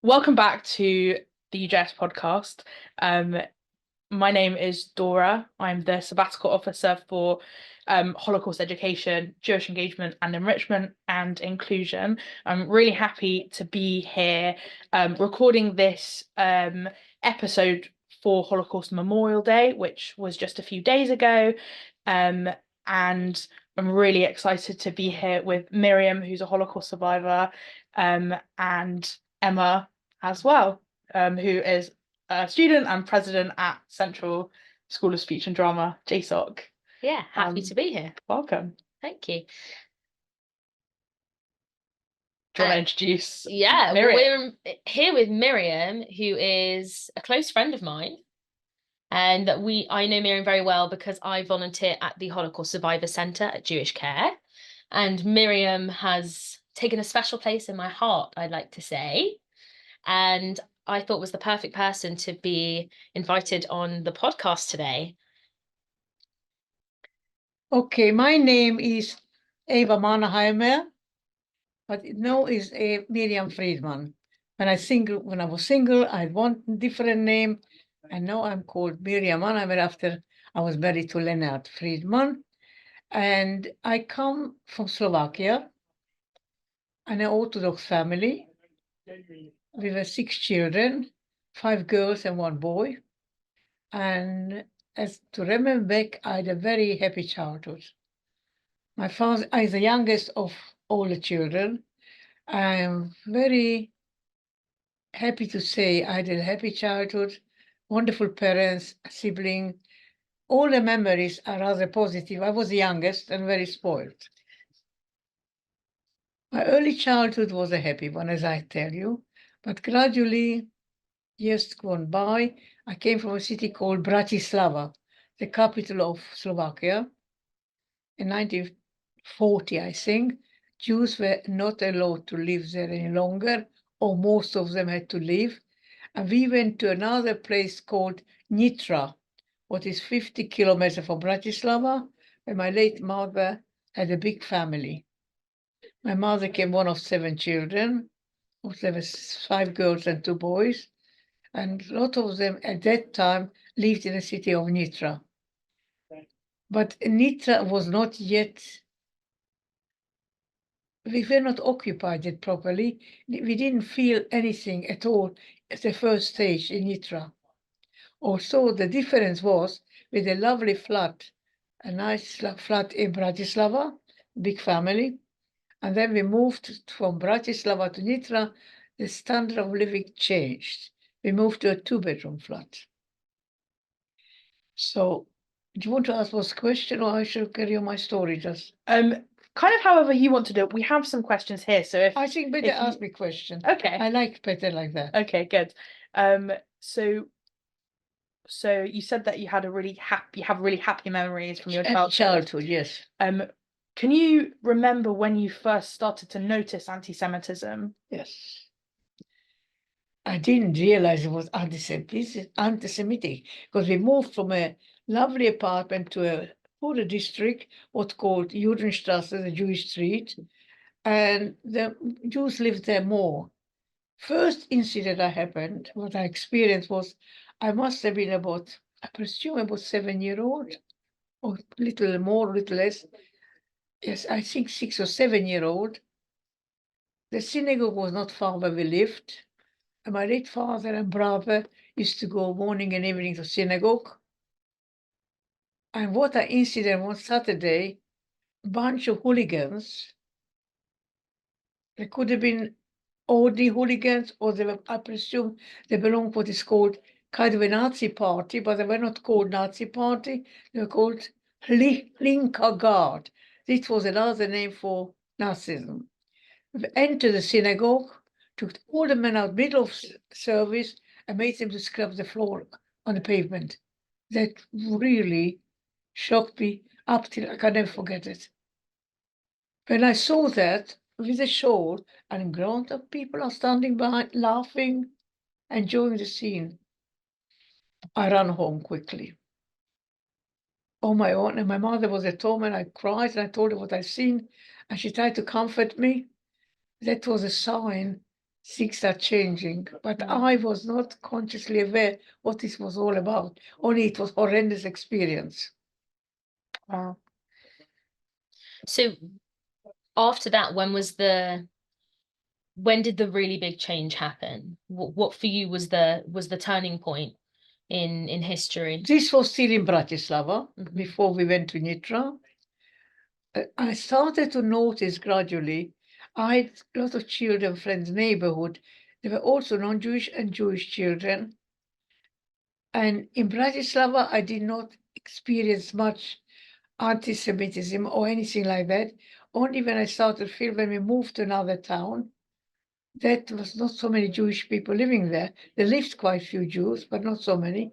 Welcome back to the UJS podcast. My name is Dora. I'm the sabbatical officer for Holocaust education, Jewish engagement and enrichment and inclusion. I'm really happy to be here recording this episode for Holocaust Memorial Day, which was just a few days ago. And I'm really excited to be here with Miriam, who's a Holocaust survivor, and Emma as well, who is a student and president at Central School of Speech and Drama, JSOC. Yeah, happy to be here. Welcome. Thank you. Do you want to introduce Yeah, Miriam? we're here with Miriam, who is a close friend of mine. And I know Miriam very well because I volunteer at the Holocaust Survivor Centre at Jewish Care. And Miriam has taken a special place in my heart, I'd like to say. And I thought was the perfect person to be invited on the podcast today. Okay, my name is Eva Mannheimer, but now is Miriam Freedman. When I was single, I had one different name, and now I'm called Miriam Mannheimer after I was married to Leonard Friedman. And I come from Slovakia, an Orthodox family. We were 6 children, 5 girls and 1 boy. And as to remember back, I had a very happy childhood. My father is the youngest of all the children. I am very happy to say I had a happy childhood, wonderful parents, sibling. All the memories are rather positive. I was the youngest and very spoiled. My early childhood was a happy one, as I tell you, but gradually, years gone by, I came from a city called Bratislava, the capital of Slovakia. In 1940, I think, Jews were not allowed to live there any longer, or most of them had to leave. And we went to another place called Nitra, what is 50 kilometers from Bratislava, where my late mother had a big family. My mother came one of 7 children. There were 5 girls and 2 boys. And a lot of them at that time lived in the city of Nitra. But Nitra was not yet, we were not occupied it properly. We didn't feel anything at all at the first stage in Nitra. Also, the difference was with a lovely flat, a nice flat in Bratislava, big family. And then we moved from Bratislava to Nitra, the standard of living changed. We moved to a 2-bedroom flat. So, do you want to ask what's the question, or I should carry on my story just? Kind of however you want to do it. We have some questions here, so if I think better ask me questions. Okay. I like better like that. Okay, good. So you said that you have really happy memories from your childhood. Yes. Can you remember when you first started to notice anti-Semitism? Yes. I didn't realize it was anti-Semitic because we moved from a lovely apartment to a poorer district, what's called Judenstrasse, the Jewish street, and the Jews lived there more. First incident that happened, what I experienced was, I must have been I presume about 7-year-old, or little more, little less. Yes, I think 6 or 7-year-old. The synagogue was not far where we lived. And my late father and brother used to go morning and evening to synagogue. And what an incident one Saturday, a bunch of hooligans. They could have been OD hooligans, or they were, I presume they belonged to what is called kind of a Nazi party, but they were not called Nazi party. They were called Linker Guard. This was another name for Nazism. We entered the synagogue, took all the men out middle of service, and made them to scrub the floor on the pavement. That really shocked me up till I can never forget it. When I saw that with a shawl, and grown-up people are standing behind, laughing, enjoying the scene, I ran home quickly on my own. And my mother was at home, and I cried, and I told her what I'd seen, and she tried to comfort me. That was a sign things are changing, but Mm. I was not consciously aware what this was all about. Only it was horrendous experience. Wow. So after that, when did the really big change happen? What for you was the turning point in history? This was still in Bratislava Mhm. before we went to Nitra. I started to notice gradually, I had a lot of children, friends, neighborhood. There were also non-Jewish and Jewish children. And in Bratislava, I did not experience much anti-Semitism or anything like that. Only when I started to feel when we moved to another town, that was not so many Jewish people living there. There lived quite few Jews, but not so many.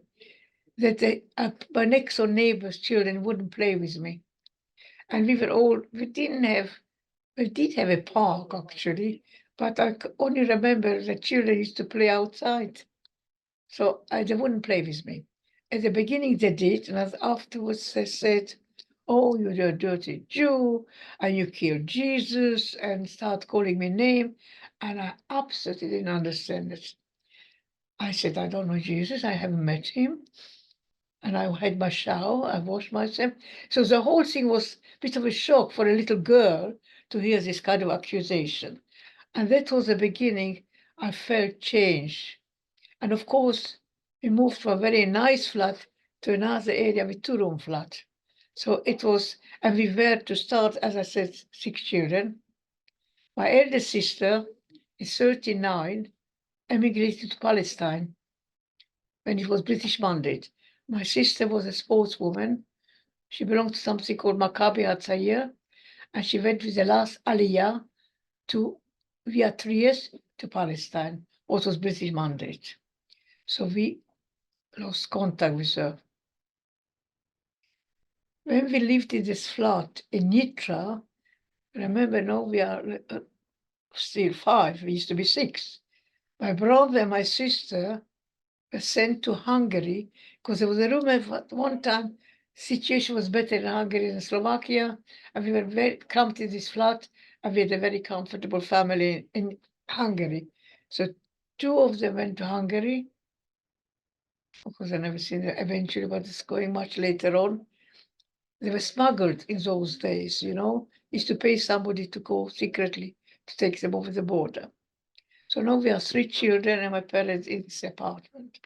That my next door neighbors' children wouldn't play with me. And we did have a park actually, but I only remember the children used to play outside. So they wouldn't play with me. At the beginning they did, and afterwards they said, "Oh, you're a dirty Jew, and you killed Jesus," and start calling me name. And I absolutely didn't understand it. I said, "I don't know Jesus, I haven't met him." And I had my shower, I washed myself. So the whole thing was a bit of a shock for a little girl to hear this kind of accusation. And that was the beginning. I felt change. And of course, we moved from a very nice flat to another area with two-room flat. So it was, and we were to start, as I said, 6 children. My eldest sister is 39, emigrated to Palestine when it was British mandate. My sister was a sportswoman. She belonged to something called Maccabi Hatzair, and she went with the last Aliyah via Trieste to Palestine, what was British mandate. So we lost contact with her. When we lived in this flat in Nitra, remember now we are still 5, we used to be 6. My brother and my sister were sent to Hungary because there was a rumor at one time situation was better in Hungary than Slovakia, and we were come to this flat, and we had a very comfortable family in Hungary. So 2 of them went to Hungary. Of course, I never seen them eventually, but it's going much later on. They were smuggled in those days, used to pay somebody to go secretly to take them over the border. So now we are 3 children and my parents in this apartment.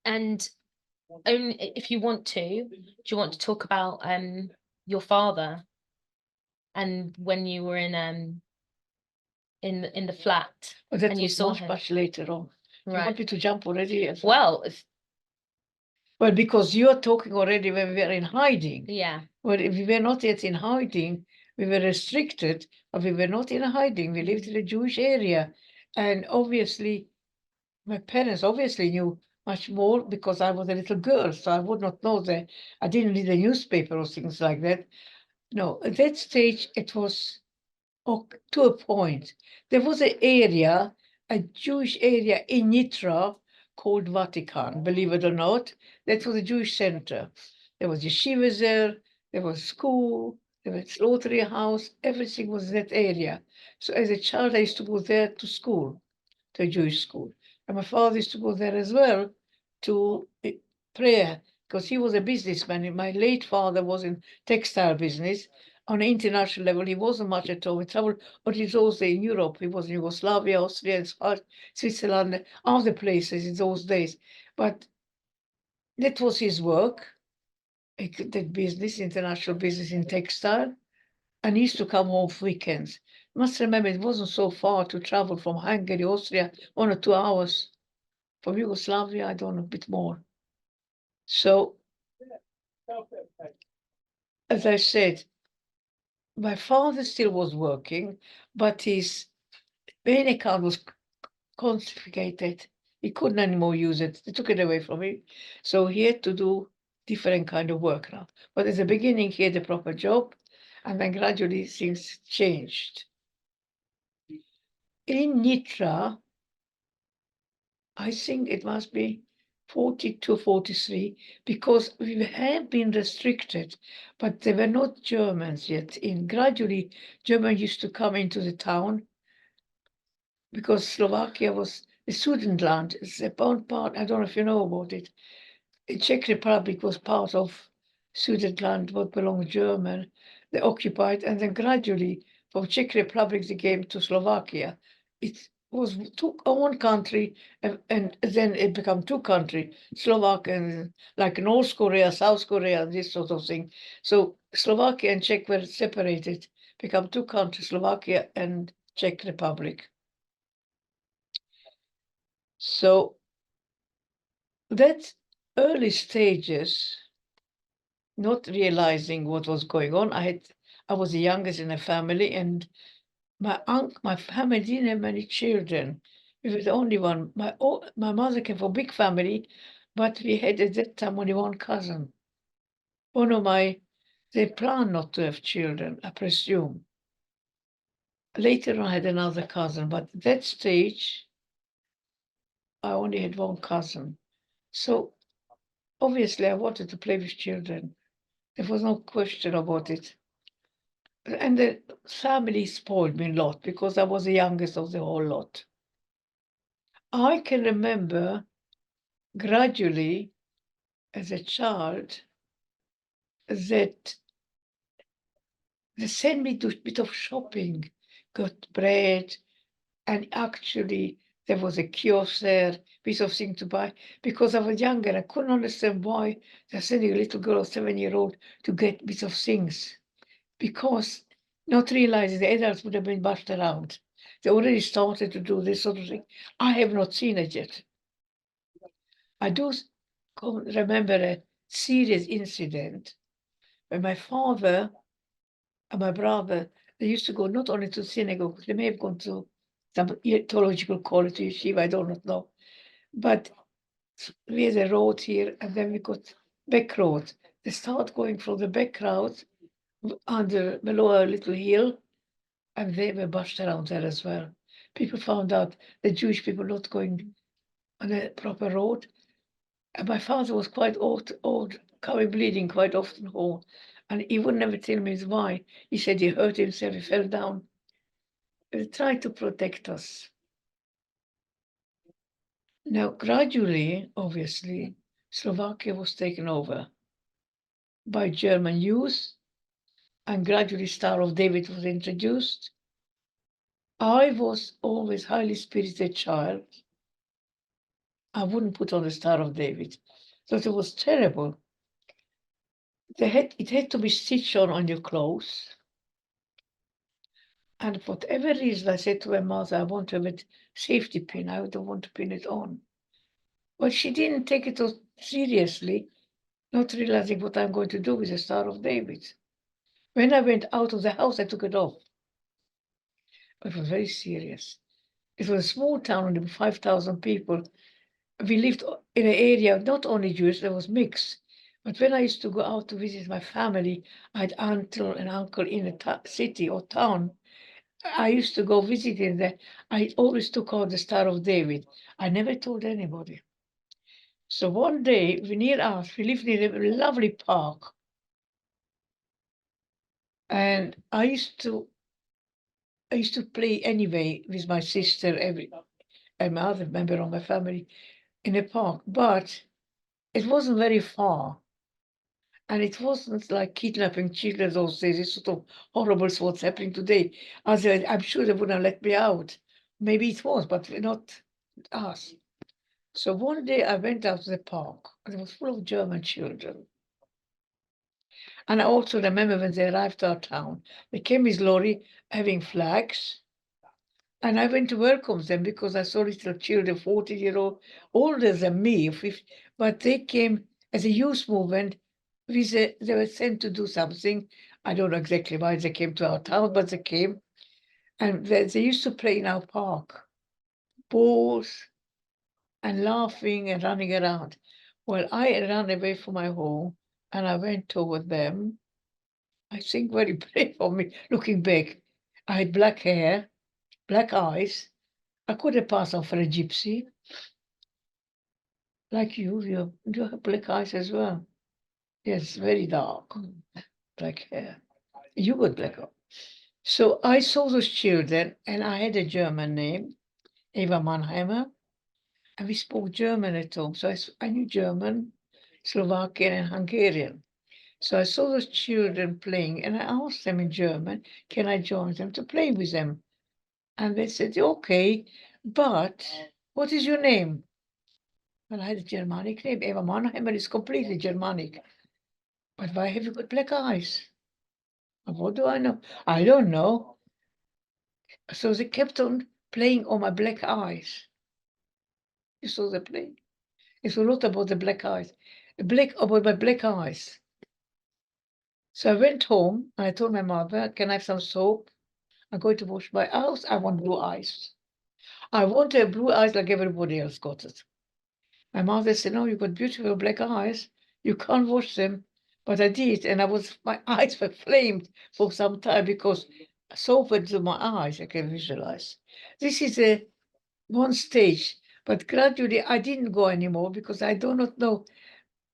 And only if you want to, do you want to talk about your father and when you were in the flat But that and you was saw much, him? much later on. You Right. want me to jump already? Yes. Well, Well, because you're talking already when we were in hiding. yeah. Well, if we were not yet in hiding, we were restricted, but we were not in hiding. We lived in a Jewish area. And obviously, my parents obviously knew much more because I was a little girl, so I would not know that. I didn't read the newspaper or things like that. No, at that stage, it was to a point. There was an area, a Jewish area in Nitra called Vatican, believe it or not. That was a Jewish center. There was yeshiva there was school, there was slaughtering house, everything was that area. So as a child, I used to go there to school, to a Jewish school. And my father used to go there as well to prayer, because he was a businessman. And my late father was in textile business. On an international level, he wasn't much at all. He traveled, but he was also in Europe. He was in Yugoslavia, Austria, Switzerland, other places in those days. But that was his work, that business, international business in textile. And he used to come home for weekends. You must remember, it wasn't so far to travel from Hungary, Austria, 1 or 2 hours. From Yugoslavia, I don't know, a bit more. So, as I said, my father still was working, but his bank account was confiscated. He couldn't anymore use it. They took it away from him. So he had to do different kind of work now. But at the beginning, he had a proper job, and then gradually things changed. In Nitra, I think it must be 42, 43, because we have been restricted, but there were not Germans yet. Gradually, Germans used to come into the town, because Slovakia was the Sudetenland. It's a part, I don't know if you know about it. The Czech Republic was part of Sudetenland, what belonged German. They occupied, and then gradually from Czech Republic they came to Slovakia. It was one country, and then it became two countries, Slovak and like North Korea, South Korea, this sort of thing. So Slovakia and Czech were separated, become two countries, Slovakia and Czech Republic. So that early stages, not realizing what was going on. I was the youngest in the family, and my family didn't have many children. We were the only one. My mother came from a big family, but we had at that time only one cousin. They planned not to have children, I presume. Later on, I had another cousin, but at that stage, I only had one cousin. So obviously, I wanted to play with children. There was no question about it. And the family spoiled me a lot because I was the youngest of the whole lot. I can remember gradually as a child that they sent me to a bit of shopping, got bread, and actually there was a kiosk there, bit of thing to buy. Because I was younger, I couldn't understand why they're sending a little girl, 7-year-old, to get bits of things. Because not realizing the adults would have been bushed around. They already started to do this sort of thing. I have not seen it yet. I do remember a serious incident when my father and my brother, they used to go not only to synagogue, they may have gone to some theological college, yeshiva, I do not know. But we had a road here, and then we got back road. They start going from the back road below a little hill, and they were bushed around there as well. People found out the Jewish people not going on a proper road. And my father was quite old, coming bleeding quite often home. And he would never tell me why. He said he hurt himself, he fell down. They tried to protect us. Now, gradually, obviously, Slovakia was taken over by German youth, and gradually Star of David was introduced. I was always highly spirited child. I wouldn't put on the Star of David. So it was terrible. It had to be stitched on your clothes. And for whatever reason, I said to my mother, I want to have a safety pin. I don't want to pin it on. But she didn't take it so seriously, not realizing what I'm going to do with the Star of David. When I went out of the house, I took it off. It was very serious. It was a small town, only 5,000 people. We lived in an area, not only Jewish, there was mixed. But when I used to go out to visit my family, I had uncle and uncle in a city or town. I used to go visiting there. I always took out the Star of David. I never told anybody. So one day, we lived in a lovely park. And I used to play anyway with my sister and my other member of my family in a park, but it wasn't very far. And it wasn't like kidnapping children those days. It's sort of horrible what's happening today. Otherwise, I'm sure they wouldn't have let me out. Maybe it was, but not us. So one day I went out to the park, and it was full of German children. And I also remember when they arrived to our town, they came with lorry having flags. And I went to welcome them because I saw little children, 40-year-old, older than me, but they came as a youth movement. They were sent to do something. I don't know exactly why they came to our town, but they came. And they used to play in our park, balls, and laughing and running around. Well, I ran away from my home, and I went toward them. I think very brave of me, looking back. I had black hair, black eyes. I could have passed off for a gypsy. Like you have black eyes as well. Yes, very dark, black hair. You got black hair. So I saw those children, and I had a German name. Eva Mannheimer, and we spoke German at home. So I knew German, Slovakian, and Hungarian. So I saw those children playing, and I asked them in German, can I join them to play with them? And they said, okay, but what is your name? Well, I had a Germanic name. Eva Mannheimer is completely Germanic. But why have you got black eyes? What do I know? I don't know. So they kept on playing on my black eyes. You saw the play? It's a lot about the black eyes. About my black eyes. So I went home and I told my mother, can I have some soap? I'm going to wash my house. I want blue eyes. I want to have blue eyes like everybody else got it. My mother said, no, you've got beautiful black eyes. You can't wash them. But I did, and my eyes were flamed for some time because soap went to my eyes, I can visualize. This is one stage, but gradually I didn't go anymore because I do not know.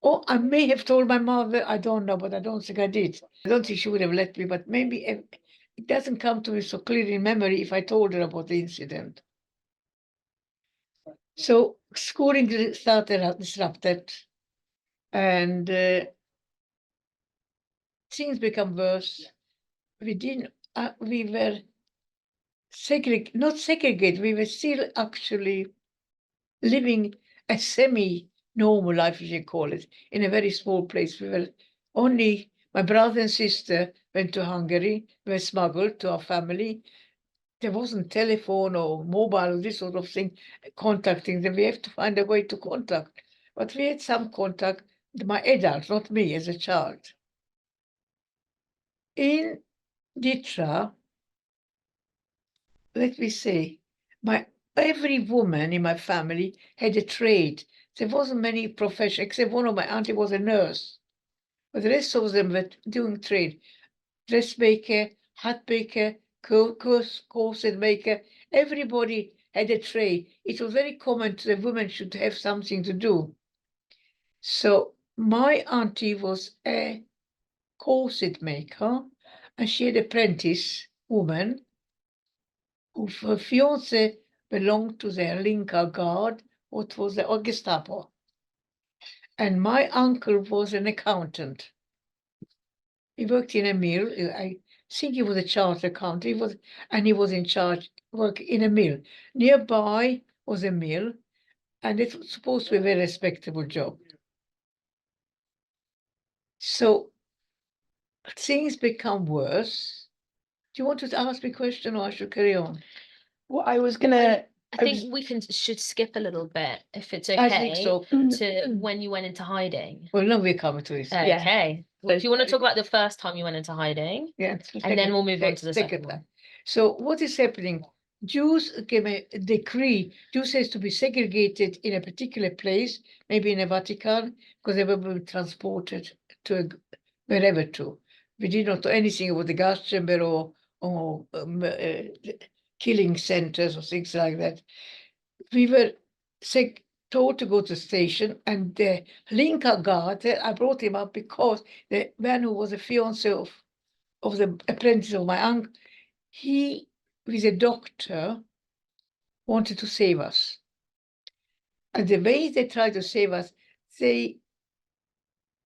Oh, I may have told my mother, I don't know, but I don't think I did. I don't think she would have let me, but maybe it doesn't come to me so clear in memory if I told her about the incident. So schooling started out disrupted, and things become worse. We were not segregated, we were still actually living a semi-normal life, if you call it, in a very small place. We were only, my brother and sister went to Hungary, were smuggled to our family. There wasn't telephone or mobile or this sort of thing contacting them. We have to find a way to contact. But we had some contact, my adults, not me as a child. In Ditra, let me say, every woman in my family had a trade. There wasn't many professions, except one of my auntie was a nurse. But the rest of them were doing trade. Dressmaker, hat maker, corset maker. Everybody had a trade. It was very common the women should have something to do. So my auntie was a corset maker, and she had an apprentice woman her fiance belonged to the Linka Guard, what was the Gestapo. And my uncle was an accountant. He worked in a mill. I think he was a chartered accountant. He was in charge, work in a mill. Nearby was a mill, and it was supposed to be a very respectable job. So things become worse. Do you want to ask me a question, or I should carry on? Well, I was gonna. I think we should skip a little bit, if it's okay, I think so. to when you went into hiding. Well, now we're coming to this. Okay. So if you want to talk about the first time you went into hiding, Yeah, and then we'll move on to the second one. So what is happening? Jews gave a decree. Jews has to be segregated in a particular place, maybe in the Vatican, because they were being transported to wherever to. We did not know anything about the gas chamber or killing centers or things like that. We were told to go to the station, and the Linka guard, I brought him up because the man who was a fiance of the apprentice of my uncle, he, with a doctor, wanted to save us. And the way they tried to save us, they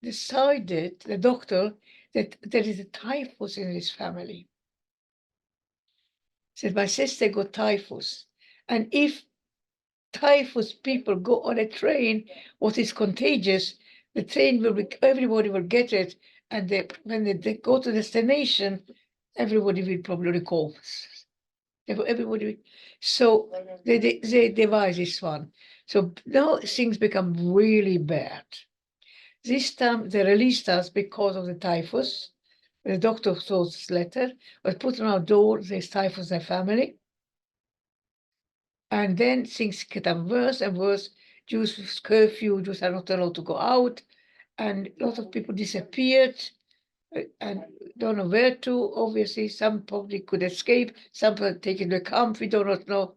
decided, the doctor, that there is a typhus in his family. Said, my sister got typhus. And if typhus people go on a train, what is contagious, the train will be, everybody will get it. And when they go to destination, everybody will probably recall. Everybody. So they devise this one. So now things become really bad. This time they released us because of the typhus. The doctor saw this letter, was put on our door, there's typhus in the family. And then things get worse and worse. Jews with curfew, Jews are not allowed to go out. And a lot of people disappeared and don't know where to. Obviously, some probably could escape, some were taken to a camp, we do not know.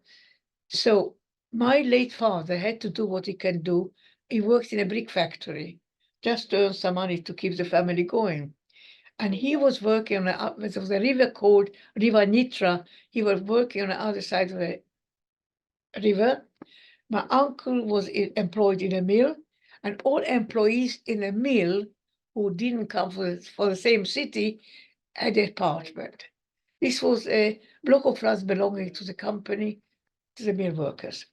So my late father had to do what he can do. He worked in a brick factory just to earn some money to keep the family going. And he was working on there was a river called River Nitra. He was working on the other side of the River. My uncle was employed in a mill, and all employees in a mill who didn't come for the same city had an apartment. This was a block of flats belonging to the company, to the mill workers.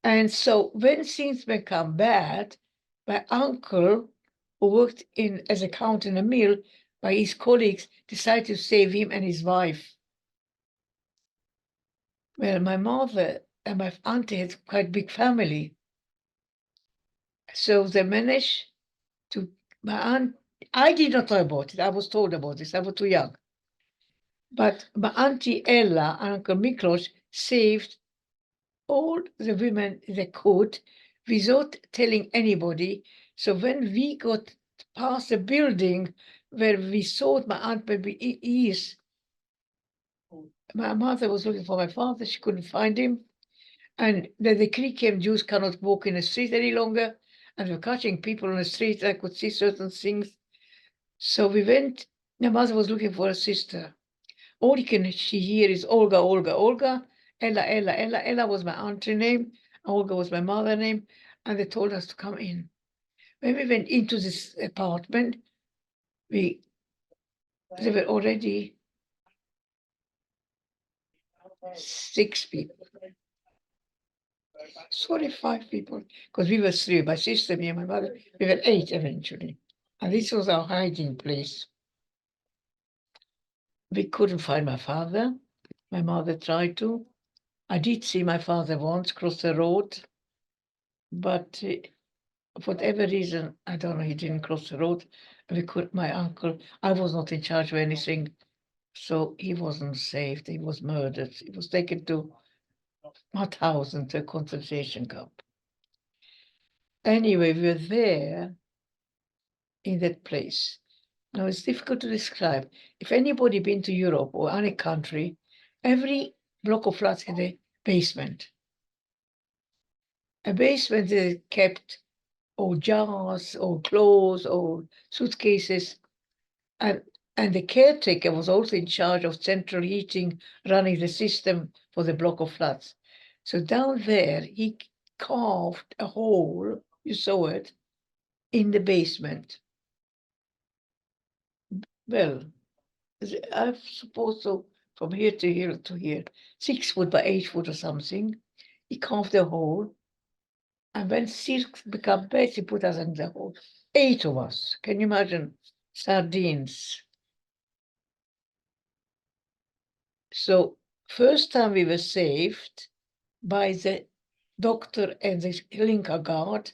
And so when things become bad, my uncle, who worked as a count in a mill, by his colleagues, decided to save him and his wife. Well, my mother and my auntie had quite a big family. So they managed to, my aunt, I did not know about it. I was told about this. I was too young. But my auntie Ella and Uncle Miklos saved all the women they could without telling anybody. So when we got past the building where we thought my aunt maybe is, my mother was looking for my father. She couldn't find him. And then the creek came, Jews cannot walk in the street any longer. And they were catching people on the street. I could see certain things. So we went. My mother was looking for a sister. All she hear is Olga, Olga, Olga. Ella, Ella, Ella. Ella was my auntie's name. Olga was my mother's name. And they told us to come in. When we went into this apartment, there were already 6 people. Sorry, 5 people, because we were 3, my sister, me and my mother, we were 8 eventually. And this was our hiding place. We couldn't find my father. My mother tried to. I did see my father once cross the road, but for whatever reason, I don't know, he didn't cross the road. My uncle, I was not in charge of anything, so he wasn't saved. He was murdered. He was taken to Mauthausen, to a concentration camp. Anyway, we were there in that place. Now, it's difficult to describe. If anybody been to Europe or any country, every block of flats had a basement. A basement is kept or jars or clothes or suitcases. And the caretaker was also in charge of central heating, running the system for the block of flats. So down there, he carved a hole, you saw it, in the basement. Well, I suppose so, from here to here to here, 6 foot by 8 foot or something. He carved a hole. And when silk became bad, he put us in the hole. 8 of us. Can you imagine? Sardines. So first time we were saved by the doctor and the Linka guard.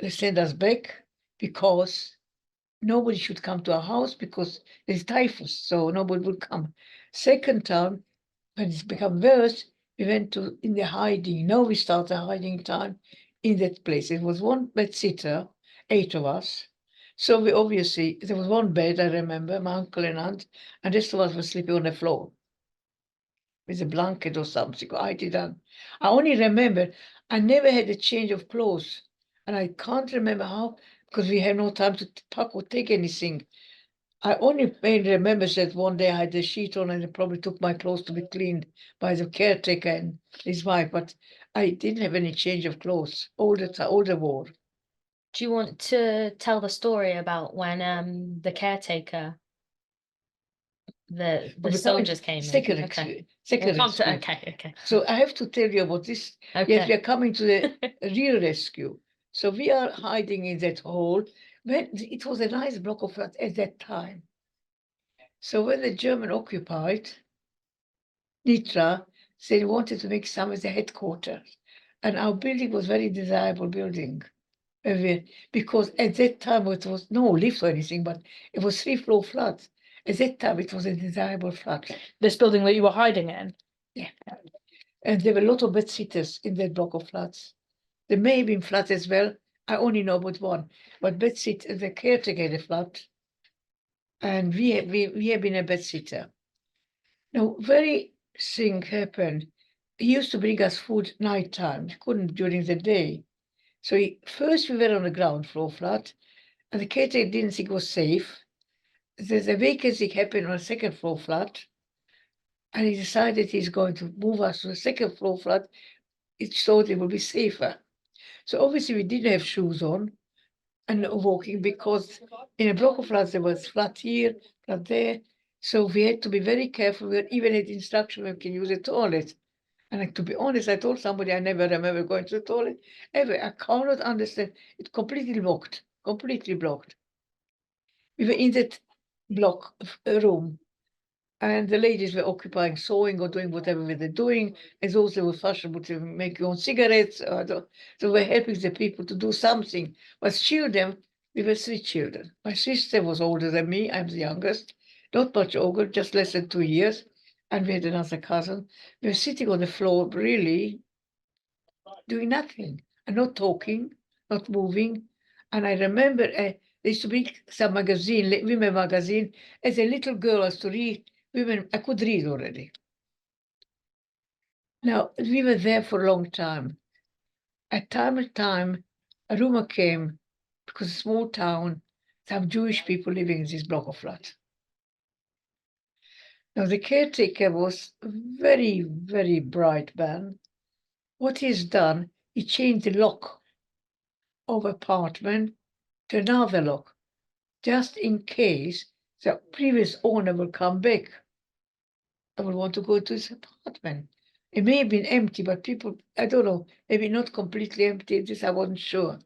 They sent us back because nobody should come to our house because there's typhus, so nobody would come. Second time, when it's become worse, we went in the hiding. Now we started hiding time in that place. It was one bed sitter, 8 of us. So we obviously, there was one bed, I remember, my uncle and aunt, and the rest of us were sleeping on the floor with a blanket or something. I didn't. I only remember I never had a change of clothes. And I can't remember how, because we had no time to pack or take anything. I only remember that one day I had a sheet on and it probably took my clothes to be cleaned by the caretaker and his wife, but I didn't have any change of clothes all the war. Do you want to tell the story about when the caretaker, the soldiers came Second in? Okay. rescue. Second We'll come to, rescue. okay. So I have to tell you about this. Yes, we Okay. are coming to the real rescue. So we are hiding in that hole. When it was a nice block of flats at that time. So when the German occupied Nitra, they wanted to make some as a headquarters. And our building was very desirable building. Because at that time it was no lift or anything, but it was 3-floor flats. At that time it was a desirable flat. This building that you were hiding in? Yeah. And there were a lot of bed sitters in that block of flats. There may have been flats as well. I only know about one. But bed sitter, the caretaker had a flat. And we have been a bed sitter. Now, very thing happened. He used to bring us food nighttime. He couldn't during the day. So first we were on the ground floor flat, and the caretaker didn't think it was safe. There's a vacancy happened on a second floor flat, and he decided he's going to move us to the second floor flat it thought it would be safer. So obviously we didn't have shoes on and walking because in a block of flats there was flat here, flat there. So we had to be very careful. We even had instruction we can use a toilet. And like, to be honest, I told somebody I never remember going to the toilet ever. I cannot understand. It's completely blocked, completely blocked. We were in that block room, and the ladies were occupying sewing or doing whatever they were doing. As also was fashionable to make your own cigarettes. So we're helping the people to do something. But children, we were 3 children. My sister was older than me. I'm the youngest. Not much older, just less than 2 years. And we had another cousin. We were sitting on the floor, really doing nothing and not talking, not moving. And I remember there used to be some magazine, women magazine. As a little girl, I used to read women. I could read already. Now, we were there for a long time. At time and time, a rumor came, because a small town, some Jewish people living in this block of flats. Now, the caretaker was a very, very bright man. What he's done, he changed the lock of apartment to another lock, just in case the previous owner will come back. I will want to go to his apartment. It may have been empty, but people, I don't know, maybe not completely empty, this I wasn't sure.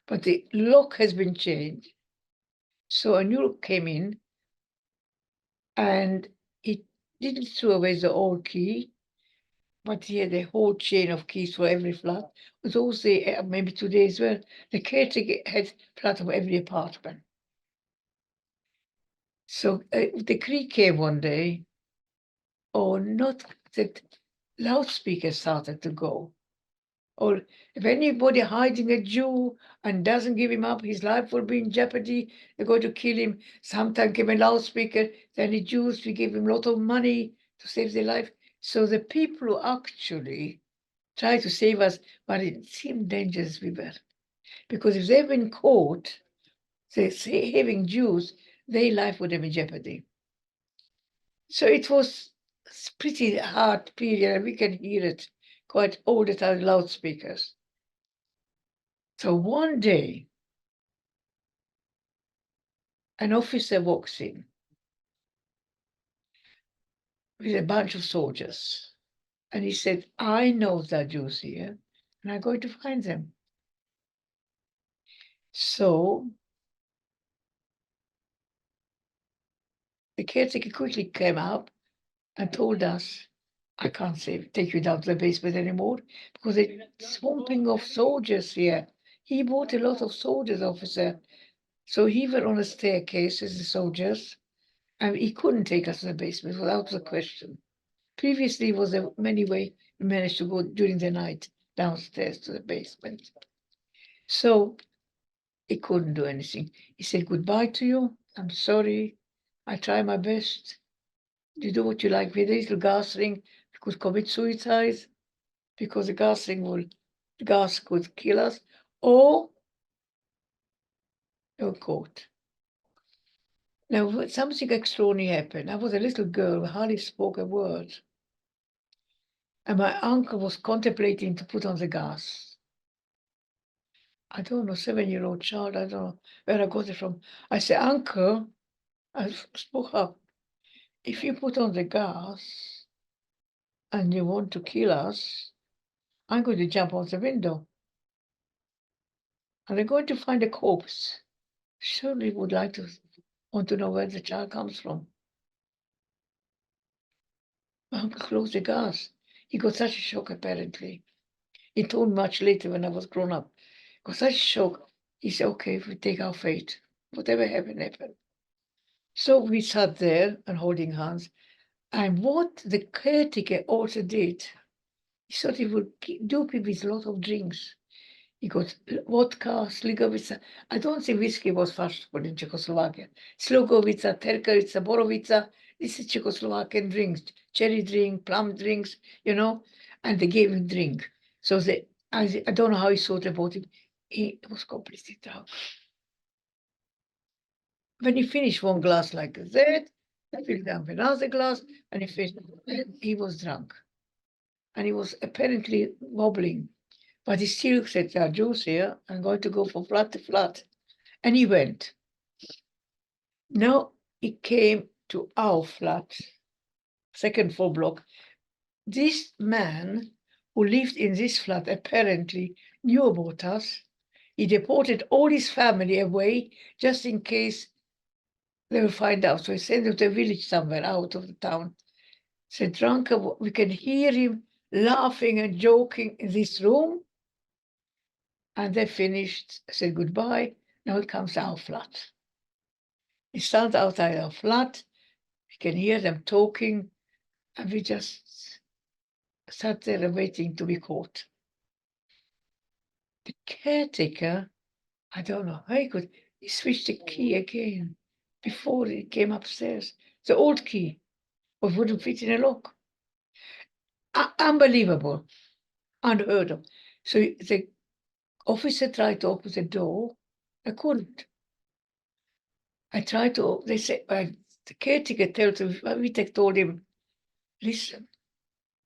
But the lock has been changed. So a new lock came in, and he didn't throw away the old key, but he had a whole chain of keys for every flat. It was also maybe today as well. The caretaker had flat of every apartment. So the creak came one day, or not that loudspeaker started to go. Or if anybody hiding a Jew and doesn't give him up, his life will be in jeopardy. They're going to kill him. Sometimes give him a loudspeaker. Then the Jews, we give him a lot of money to save their life. So the people who actually try to save us, but it seemed dangerous we were. Because if they've been caught, they saving Jews, their life would have been in jeopardy. So it was pretty hard period, and we can hear it quite all the time, loudspeakers. So one day, an officer walks in with a bunch of soldiers, and he said, I know there are Jews here, and I'm going to find them. So the caretaker quickly came up and told us, I can't take you down to the basement anymore because they're swamping of soldiers here. He brought a lot of soldiers, officer. So he went on a staircase as the soldiers, and he couldn't take us to the basement without the question. Previously, was a many way we managed to go during the night downstairs to the basement. So he couldn't do anything. He said goodbye to you. I'm sorry. I try my best. You do what you like with a little gas ring. You could commit suicide because the gas could kill us, or you're caught. Now, something extraordinary happened. I was a little girl who hardly spoke a word. And my uncle was contemplating to put on the gas. I don't know, 7-year-old child, I don't know where I got it from. I said, Uncle, I spoke up. If you put on the gas and you want to kill us, I'm going to jump out the window. And they're going to find a corpse. Surely would like to want to know where the child comes from. My uncle closed the gas. He got such a shock, apparently. He told me much later when I was grown up. He got such a shock. He said, okay, if we take our fate, whatever happened, happened. So we sat there and holding hands. And what the caretaker also did, he thought he would do people with a lot of drinks. He got vodka, sligovica. I don't think whiskey was fashionable in Czechoslovakia. Slogovica, terkarica, borovica. This is Czechoslovakian drinks, cherry drink, plum drinks, and they gave him drink. So I don't know how he thought about it. He was completely drunk. When he finished one glass like that, I filled up another glass, and he was drunk. and he was apparently wobbling. But he still said, there are Jews here, I'm going to go from flat to flat. And he went. Now he came to our flat, second floor block. This man who lived in this flat apparently knew about us. He deported all his family away just in case they will find out. So he sent them to a village somewhere out of the town. Said, Ranka, we can hear him laughing and joking in this room. And they finished, said goodbye. Now it comes to our flat. He stands outside our flat. We can hear them talking. And we just sat there waiting to be caught. The caretaker, I don't know how he switched the key again before he came upstairs. The old key, but wouldn't fit in a lock. Unbelievable, unheard of. So the officer tried to open the door. I couldn't. I tried to, they said, the caretaker told him, listen,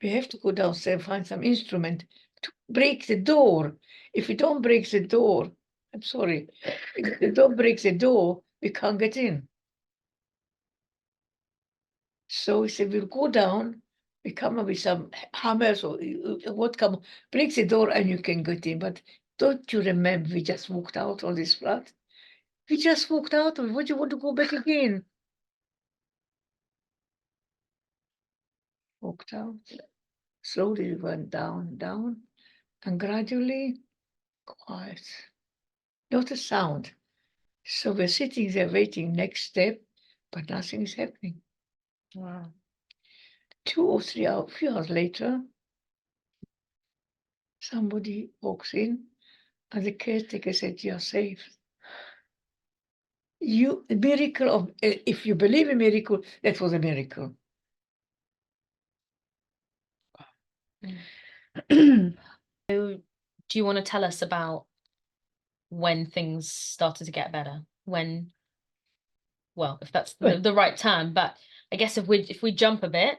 we have to go downstairs and find some instrument to break the door. If we don't break the door, I'm sorry, if we don't break the door, we can't get in. So he said, we'll go down, we come up with some hammers or what come, break the door and you can get in. But don't you remember we just walked out on this flat? We just walked out of it. What do you want to go back again? Walked out. Slowly we went down, down, and gradually quiet. Not a sound. So we're sitting there waiting next step, but nothing is happening. Wow. 2 or 3 hours, few hours later, somebody walks in and the caretaker said, you're safe. The miracle of, if you believe in miracle, that was a miracle. Do you want to tell us about when things started to get better? When, well, if that's the right term, but I guess if we jump a bit,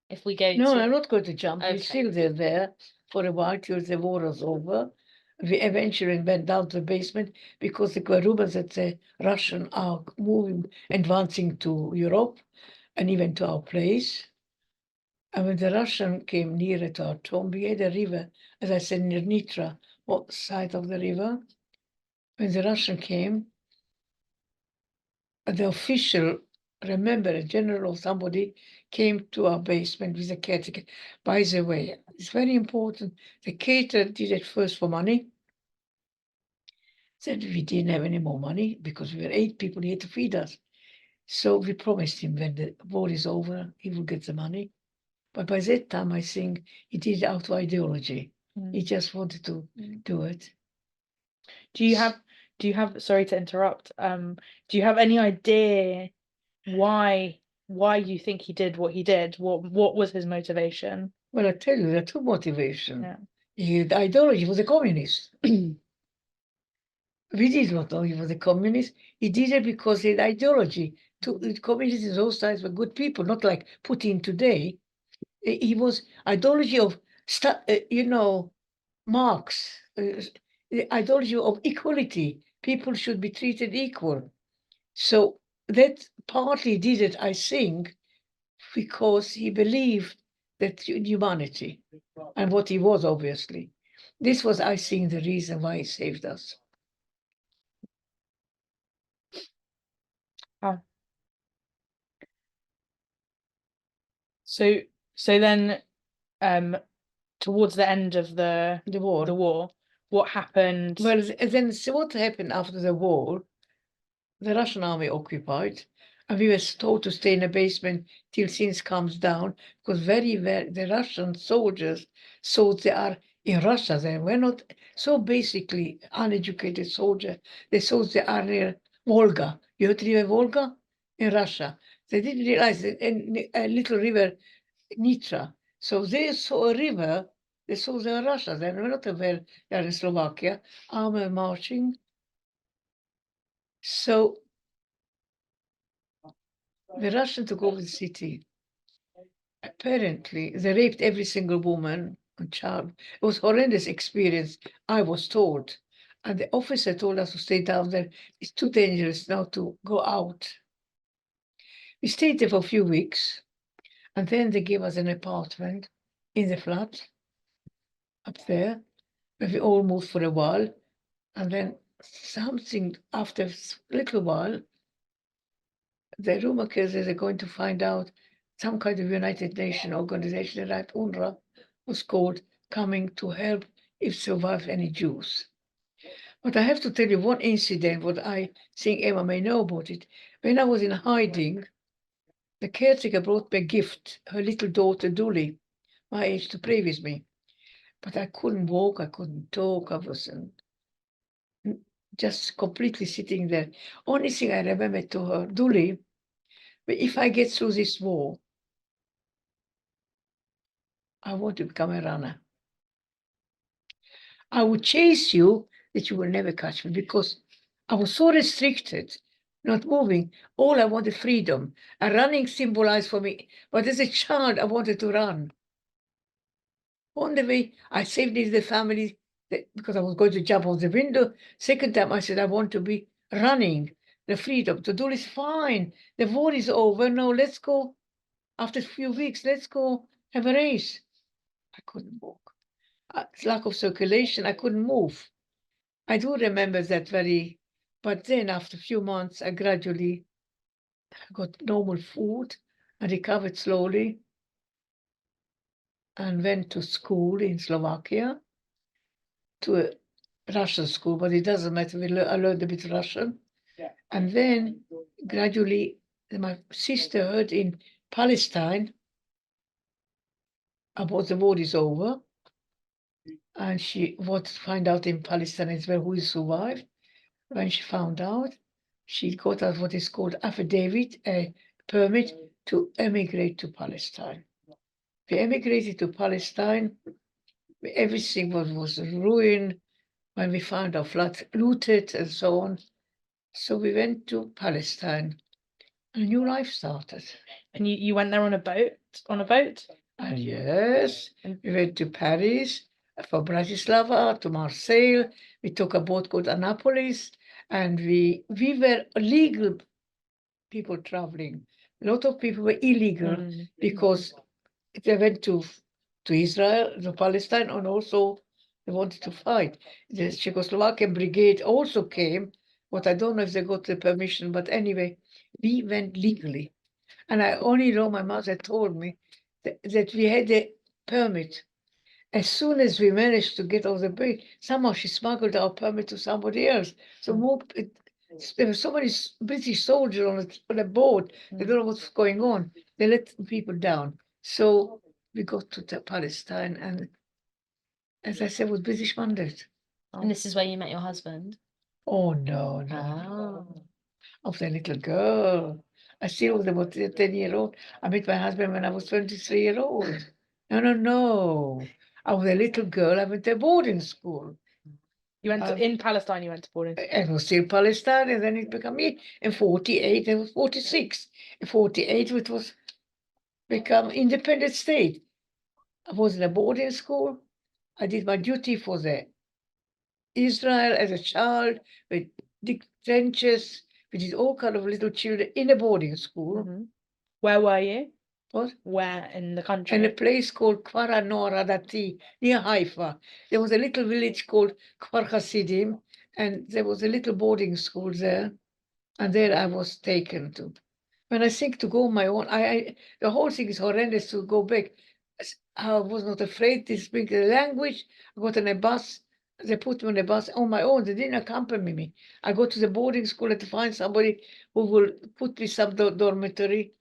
if we go No, to... I'm not going to jump. Okay. We're still there for a while till the war was over. We eventually went down to the basement because there were rumors that the Russian are moving, advancing to Europe and even to our place. And when the Russian came nearer to our tomb, we had a river, as I said, near Nitra, what side of the river. When the Russian came, the official, remember a general or somebody, came to our basement with a caretaker. By the way, it's very important, the caterer did it first for money. Said we didn't have any more money because we were 8 people, he had to feed us. So we promised him when the war is over, he will get the money. But by that time, I think he did it out of ideology. He just wanted to do it. Do you have, sorry to interrupt, do you have any idea why you think he did what he did? What was his motivation? Well, I tell you, there are 2 motivations. Yeah. The ideology was a communist. We did not know he was a communist. He did it because he had ideology. Communists in those times were good people, not like Putin today. He was ideology of, Marx, the ideology of equality. People should be treated equal. So that partly did it, I think, because he believed that humanity and what he was, obviously. This was, I think, the reason why he saved us. So then, towards the end of the war, what happened? Well, then so what happened after the war? The Russian army occupied, and we were told to stay in the basement till things calms down, because the Russian soldiers thought they are in Russia. They were not so basically uneducated soldier. They thought they are near Volga. You heard the Volga in Russia. They didn't realize that a little river, Nitra. So they saw a river. They saw they were Russia. They were not aware they are in Slovakia. Army marching. So the Russians took over the city. apparently they raped every single woman and child. It was horrendous experience, I was told. And the officer told us to stay down there. It's too dangerous now to go out. We stayed there for a few weeks, and then they gave us an apartment in the flat up there, where we all moved for a while. And then something after a little while, the rumor is that they're going to find out some kind of United Nations organization, like UNRWA, was called, coming to help if survive any Jews. But I have to tell you one incident, what I think Emma may know about it. When I was in hiding, the caretaker brought me a gift, her little daughter Dooley, my age, to play with me. But I couldn't walk, I couldn't talk, I was just completely sitting there. Only thing I remember to her, Dooley, if I get through this war, I want to become a runner. I would chase you that you will never catch me, because I was so restricted, not moving. All I wanted freedom. And running symbolized for me. But as a child, I wanted to run. On the way, I saved the family because I was going to jump off the window. Second time, I said, I want to be running, the freedom to do this. Fine. The war is over. No, let's go. After a few weeks, let's go have a race. I couldn't walk. Lack of circulation, I couldn't move. I do remember that but then after a few months, I gradually got normal food and recovered slowly and went to school in Slovakia, to a Russian school, but it doesn't matter. I learned a bit Russian. Yeah. And then gradually, my sister heard in Palestine about the war is over. And she wanted to find out in Palestine as well who survived. When she found out, she got out what is called affidavit, a permit to emigrate to Palestine. We emigrated to Palestine. Everything was ruined when we found our flat looted and so on. So we went to Palestine. A new life started. And you went there on a boat? On a boat? And yes, we went to Paris, for Bratislava, to Marseille. We took a boat called Annapolis, and we were legal people traveling. A lot of people were illegal because they went to Israel, to Palestine, and also they wanted to fight. The Czechoslovakian brigade also came, but I don't know if they got the permission. But anyway, we went legally. And I only know my mother told me that we had a permit. As soon as we managed to get off the boat, somehow she smuggled our permit to somebody else. So there were so many British soldiers on a boat. They don't know what's going on. They let people down. So we got to Palestine, and as I said, with British mandate. And this is where you met your husband? Oh, no. Of the little girl. I still was about 10-year-old. I met my husband when I was 23-year-old. No. I was a little girl. I went to boarding school. You went to, in Palestine, you went to boarding school? It was still Palestine, and then it became me. In 48, it was 46. In 48, it was become independent state. I was in a boarding school. I did my duty for the Israel as a child with the trenches. We did all kind of little children in a boarding school. Where were you? What? Where in the country? In a place called Kfar Noradati, near Haifa. There was a little village called Kfar Hasidim, and there was a little boarding school there. And there I was taken to. When I think to go on my own, the whole thing is horrendous to go back. I was not afraid to speak the language. I got on a bus. They put me on a bus on my own. They didn't accompany me. I go to the boarding school to find somebody who will put me some dormitory.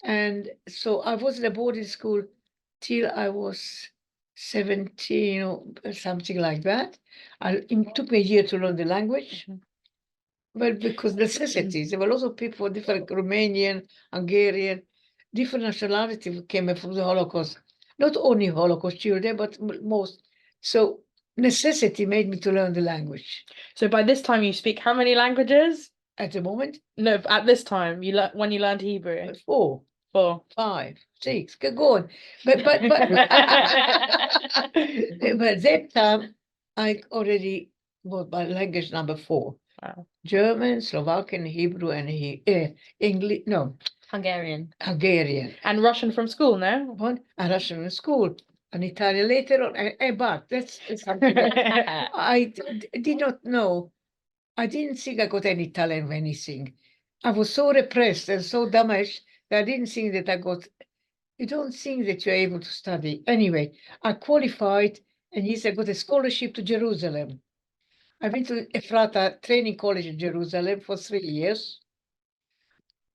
And so I was in a boarding school till I was 17 or something like that. It took me a year to learn the language. Well, because necessities. There were lots of people, different Romanian, Hungarian, different nationality came from the Holocaust. Not only Holocaust children, but most. So necessity made me to learn the language. So by this time you speak how many languages? At the moment? No, at this time, when you learned Hebrew? 4. 4. 5, mistakes. Go on. But but that time I already was my language number 4. Wow. German, Slovakian, Hebrew, and English. No, Hungarian. Hungarian. And Russian from school, no? One, and Russian in school, and Italian later on. But that's something that I did not know. I didn't think I got any talent for anything. I was so repressed and so damaged that I didn't think that I got. You don't think that you're able to study. Anyway, I qualified, and yes, I got a scholarship to Jerusalem. I went to Ephrata Training College in Jerusalem for 3 years,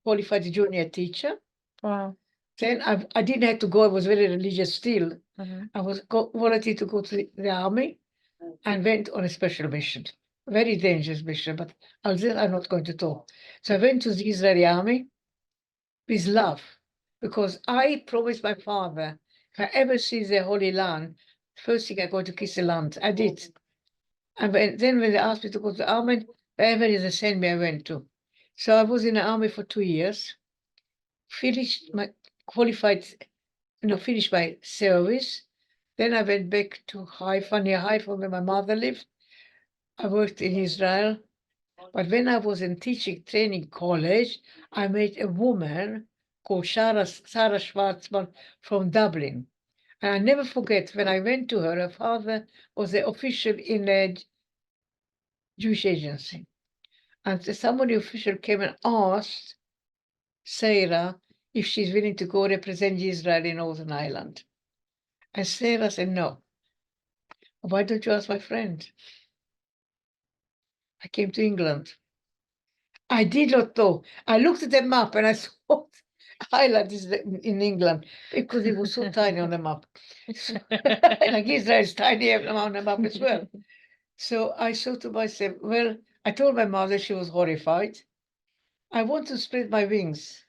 qualified a junior teacher. Wow. Then I didn't have to go. I was very religious still. Mhm. I was volunteered to go to the army and went on a special mission. Very dangerous mission, but I'm not going to talk. So I went to the Israeli army with love, because I promised my father, if I ever see the Holy Land, first thing I go to kiss the land. I did. And then when they asked me to go to the army, wherever they sent me, I went to. So I was in the army for 2 years, finished my finished my service. Then I went back to Haifa, near Haifa, where my mother lived. I worked in Israel. But when I was in teaching training college, I met a woman called Sarah Schwarzman from Dublin. And I never forget, when I went to her father was the official in a Jewish agency. And somebody official came and asked Sarah if she's willing to go represent Israel in Northern Ireland. And Sarah said, no. Why don't you ask my friend? I came to England. I did not know. I looked at the map and I saw Ireland is in England because it was so tiny on the map. Like Israel is tiny on the map as well. So I thought to myself, well, I told my mother, she was horrified. I want to spread my wings.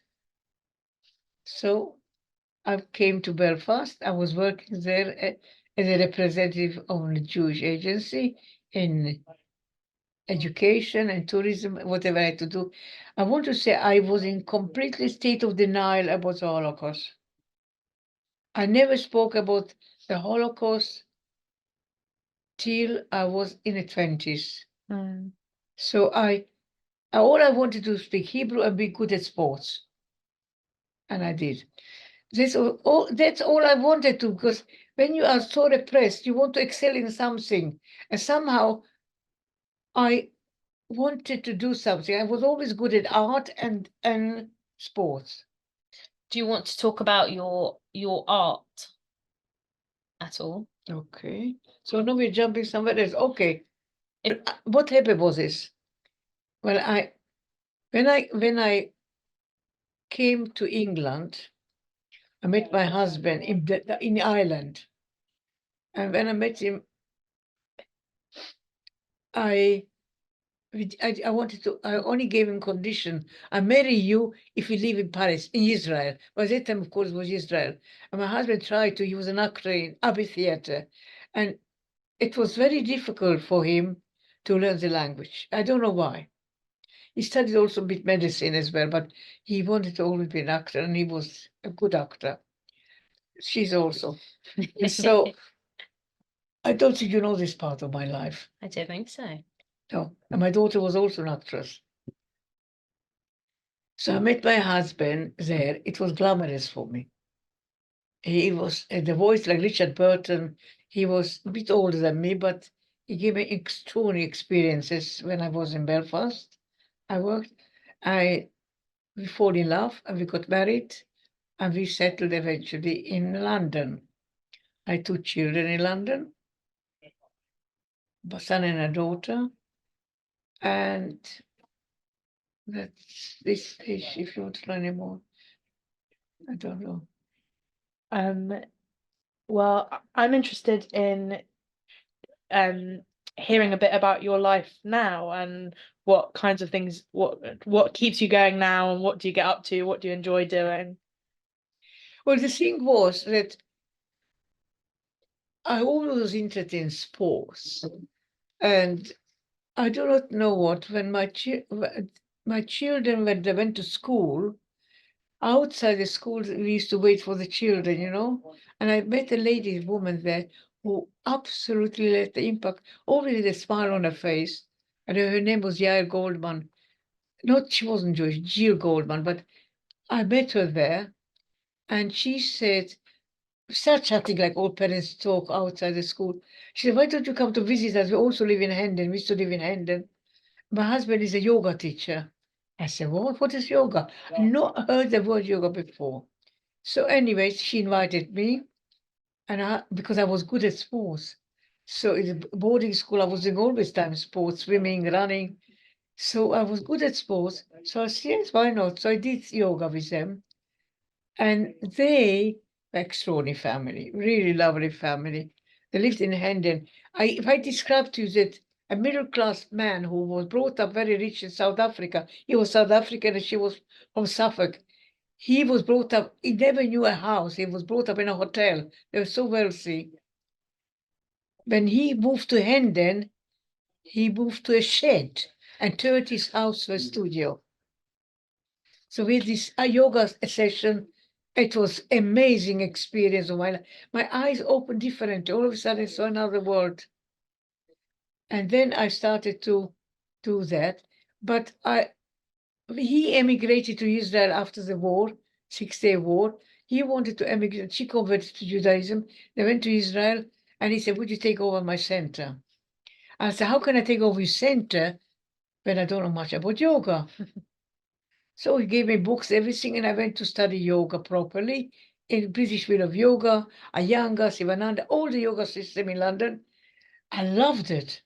So I came to Belfast. I was working there as a representative of the Jewish agency in education and tourism, whatever I had to do. I want to say I was in completely state of denial about the Holocaust. I never spoke about the Holocaust till I was in the 20s. Mm. So all I wanted to speak Hebrew and be good at sports. And I did. That's all I wanted to, because when you are so repressed, you want to excel in something. And somehow I wanted to do something. I was always good at art and sports. Do you want to talk about your art at all? Okay. So now we're jumping somewhere else. Okay. What happened was this. Well, when I came to England, I met my husband in Ireland. And when I met him, I only gave him condition. I marry you if you live in Paris, in Israel. By that time, of course, it was Israel. And my husband he was an actor in Abbey Theatre. And it was very difficult for him to learn the language. I don't know why. He studied also a bit medicine as well, but he wanted to always be an actor, and he was a good actor. She's also. So I don't think you know this part of my life. I don't think so. No, and my daughter was also an actress. So I met my husband there. It was glamorous for me. He was the voice like Richard Burton. He was a bit older than me, but he gave me extraordinary experiences when I was in Belfast. We fall in love and we got married, and we settled eventually in London. I had 2 children in London, a son and a daughter. And that's this stage. If you want to learn any more, I don't know. Well, I'm interested in hearing a bit about your life now and what kinds of things, what keeps you going now, and what do you get up to, what do you enjoy doing? Well, the thing was that I always was interested in sports, and I do not know what, when my children, when they went to school, outside the school, we used to wait for the children, you know. And I met a lady, woman there, who absolutely left the impact, always with a smile on her face. And her name was Yael Goldman. Not, she wasn't Jewish, Jill Goldman, but I met her there. And she said, we start chatting like all parents talk outside the school. She said, why don't you come to visit us? We also live in Hendon. We used to live in Hendon. My husband is a yoga teacher. I said, what is yoga? I've not heard the word yoga before. So anyway, she invited me, and because I was good at sports. So in the boarding school, I was doing always time sports, swimming, running. So I was good at sports. So I said, yes, why not? So I did yoga with them. And they were extraordinary family, really lovely family. They lived in Hendon. If I describe to you that a middle-class man who was brought up very rich in South Africa, he was South African and she was from Suffolk. He was brought up, he never knew a house. He was brought up in a hotel. They were so wealthy. When he moved to Hendon, he moved to a shed and turned his house to a studio. So with this yoga session, it was amazing experience of my life. My eyes opened different. All of a sudden, I saw another world. And then I started to do that. But he emigrated to Israel after the war, 6-Day War. He wanted to emigrate. She converted to Judaism. They went to Israel, and he said, would you take over my center? I said, how can I take over your center when I don't know much about yoga? So he gave me books, everything, and I went to study yoga properly in British School of Yoga, Iyengar, Sivananda, all the yoga system in London. I loved it.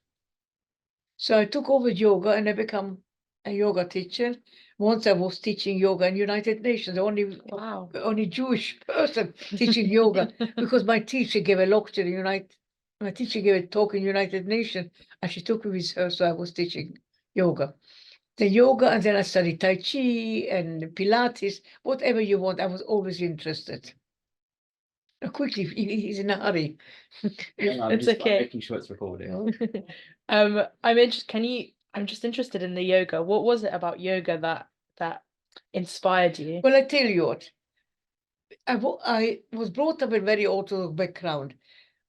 So I took over yoga and I became a yoga teacher. Once I was teaching yoga in United Nations, Wow. only Jewish person teaching yoga, because my teacher gave a lecture in my teacher gave a talk in United Nations, and she took me with her, so I was teaching yoga. The yoga, and then I studied Tai Chi and Pilates, whatever you want. I was always interested. Quickly, he's in a hurry. It's okay. Making sure it's recording. I'm just interested in the yoga. What was it about yoga that inspired you? Well, I tell you what, I was brought up in a very orthodox background,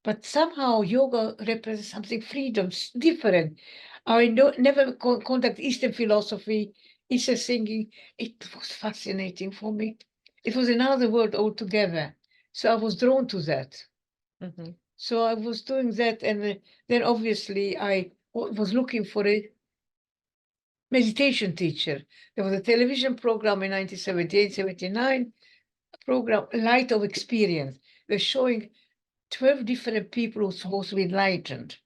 but somehow yoga represents something freedom, different. I never contact Eastern philosophy, Eastern thinking. It was fascinating for me. It was another world altogether. So I was drawn to that. Mhm. So I was doing that, and then obviously I was looking for a meditation teacher. There was a television program in 1978, 79, a program, Light of Experience. They're showing 12 different people who were supposed to be enlightened.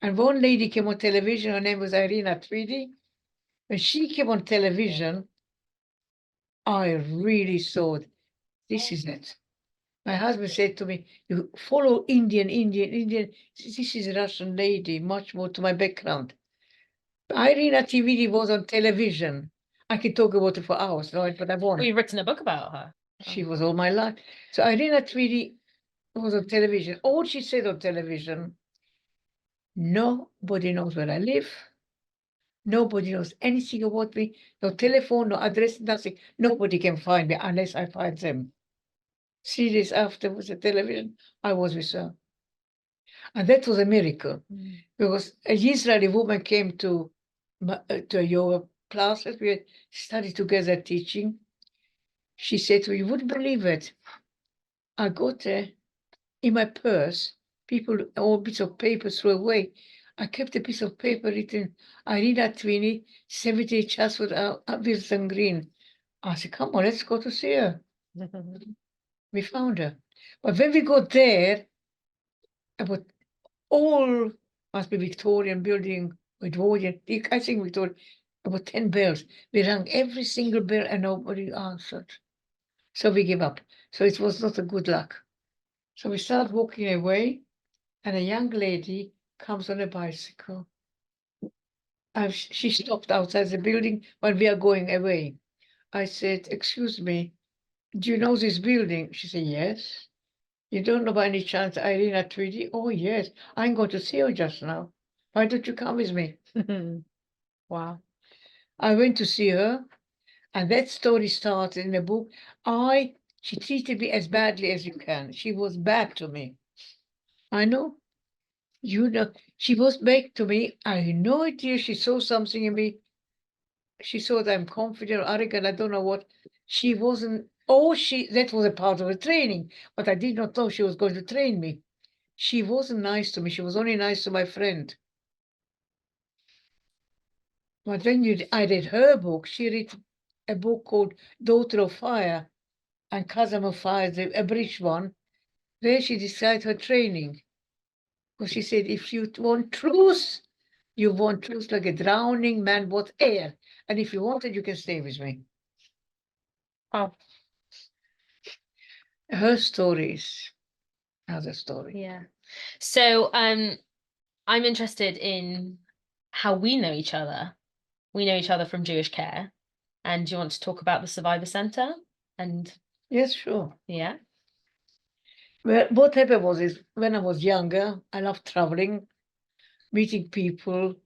And one lady came on television, her name was Irina Tweedy. When she came on television, I really thought, this is it. My husband said to me, you follow Indian. This is a Russian lady, much more to my background. Irina Tweedy was on television. I could talk about it for hours, right? But I won't. Well, you've written a book about her. She was all my life. So Irina Tweedy was on television. All she said on television, nobody knows where I live. Nobody knows anything about me. No telephone, no address, nothing. Nobody can find me unless I find them. 3 days after was the television, I was with her. And that was a miracle, because an Israeli woman came to a yoga classes. We had studied together teaching. She said to me, you wouldn't believe it. I got in my purse, people, all bits of paper threw away. I kept a piece of paper written, Irina Tweedy, 70 Chatswood, Wilson Green. I said, come on, let's go to see her. We found her. But when we got there, about all, must be Victorian building, Edwardian, I think Victorian, about 10 bells. We rang every single bell and nobody answered. So we gave up. So it was not a good luck. So we started walking away, and a young lady comes on a bicycle. And she stopped outside the building when we are going away. I said, excuse me, do you know this building? She said, yes. You don't know by any chance Irina Tweedy? Oh, yes. I'm going to see her just now. Why don't you come with me? Wow. I went to see her. And that story starts in the book. She treated me as badly as you can. She was bad to me. I know. You know, she was bad to me. I had no idea she saw something in me. She thought I'm confident or arrogant. I don't know what. She wasn't. Oh, that was a part of the training, but I did not know she was going to train me. She wasn't nice to me. She was only nice to my friend. But when I read her book, she read a book called Daughter of Fire and Cousin of Fire, a British one, where she described her training. Because she said, if you want truth, you want truth like a drowning man wants air. And if you want it, you can stay with me. Oh, Her story is another story. Yeah. So I'm interested in how we know each other. We know each other from Jewish Care. And do you want to talk about the Survivor Centre? And Yes, sure. yeah. Well, what happened is when I was younger, I loved traveling, meeting people,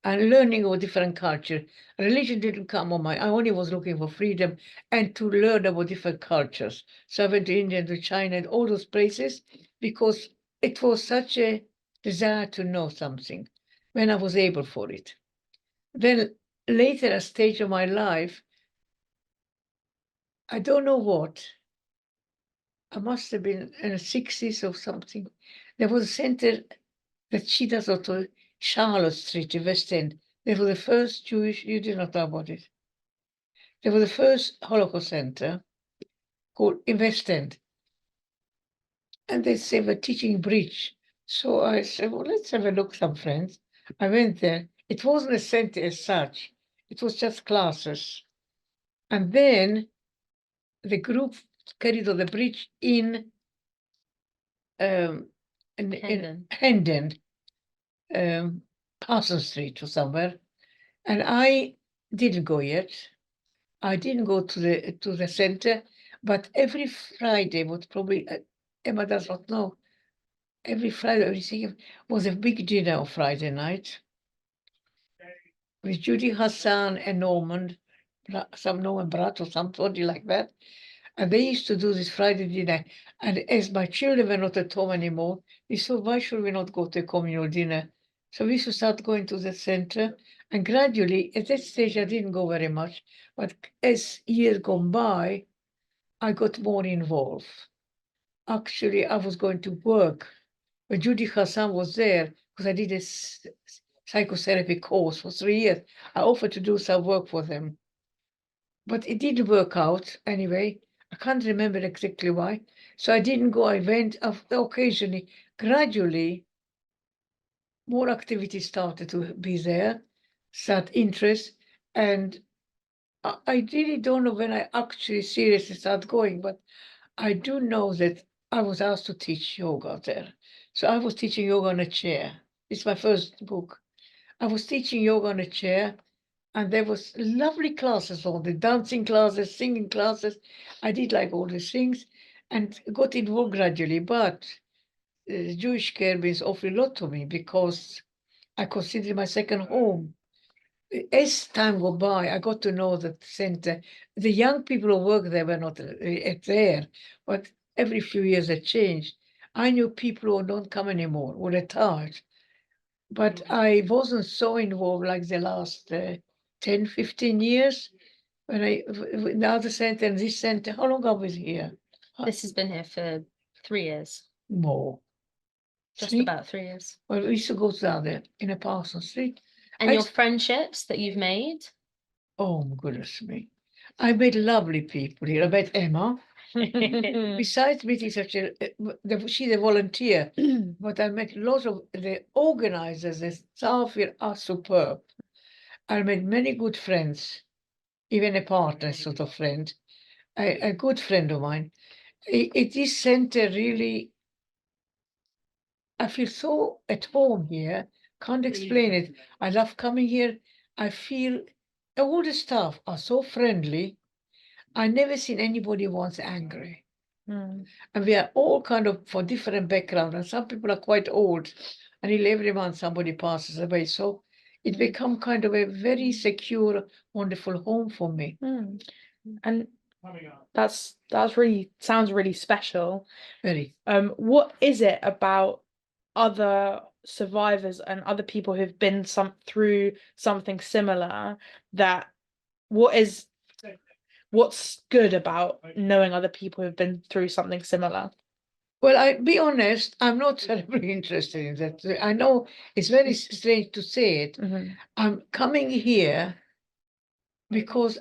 and learning about different culture. Religion didn't come on my. I only was looking for freedom and to learn about different cultures. So I went to India, to China, and all those places because it was such a desire to know something when I was able for it. Then later, a stage of my life, I don't know what. I must have been in the 60s or something. There was a center that she does to Charlotte Street in West End. They were the first Jewish, you did not know about it. They were the first Holocaust center called in West End. And they were teaching bridge. So I said, well, let's have a look, some friends. I went there. It wasn't a center as such. It was just classes. And then the group carried on the bridge in Hendon, Parson Street or somewhere. And I didn't go yet. I didn't go to the center, but every Friday, what probably Emma does not know, every Friday, everything was a big dinner on Friday night with Judy Hassan and some Norman Brat or somebody like that. And they used to do this Friday dinner. And as my children were not at home anymore, we thought, why should we not go to a communal dinner? So we used to start going to the center. And gradually, at that stage, I didn't go very much. But as years gone by, I got more involved. Actually, I was going to work. When Judy Hassan was there, because I did a psychotherapy course for 3 years, I offered to do some work for them. But it didn't work out anyway. I can't remember exactly why. So I didn't go. I went occasionally. Gradually, more activity started to be there, start interest. And I really don't know when I actually seriously started going, but I do know that I was asked to teach yoga there. So I was teaching yoga on a chair. It's my first book. I was teaching yoga on a chair, and there was lovely classes, all the dancing classes, singing classes. I did like all these things and got involved gradually. But Jewish care means awfully lot to me because I consider it my second home. As time go by, I got to know the center. The young people who work there were not there, but every few years it changed. I knew people who don't come anymore, who retired. But I wasn't so involved like the last 10, 15 years. When in the other center and this center, how long are we here? This has been here for 3 years. More. Just 3? about 3 years. Well, we used to go to the other in a Parson Street. And your friendships that you've made? Oh, goodness me. I met lovely people here. I met Emma. Besides meeting she's a volunteer, but I met lots of the organizers, the staff here are superb. I met many good friends, even a partner sort of friend, a good friend of mine. This center really, I feel so at home here. Can't explain it. I love coming here. I feel all the staff are so friendly. I never seen anybody once angry. And we are all kind of for different backgrounds. And some people are quite old. And every month somebody passes away. So It become kind of a very secure, wonderful home for me. Mm. And that's really sounds really special. Very. What is it about other survivors and other people who've been through something similar that what's good about knowing other people who've been through something similar? Well, I be honest, I'm not terribly interested in that. I know it's very strange to say it. I'm coming here because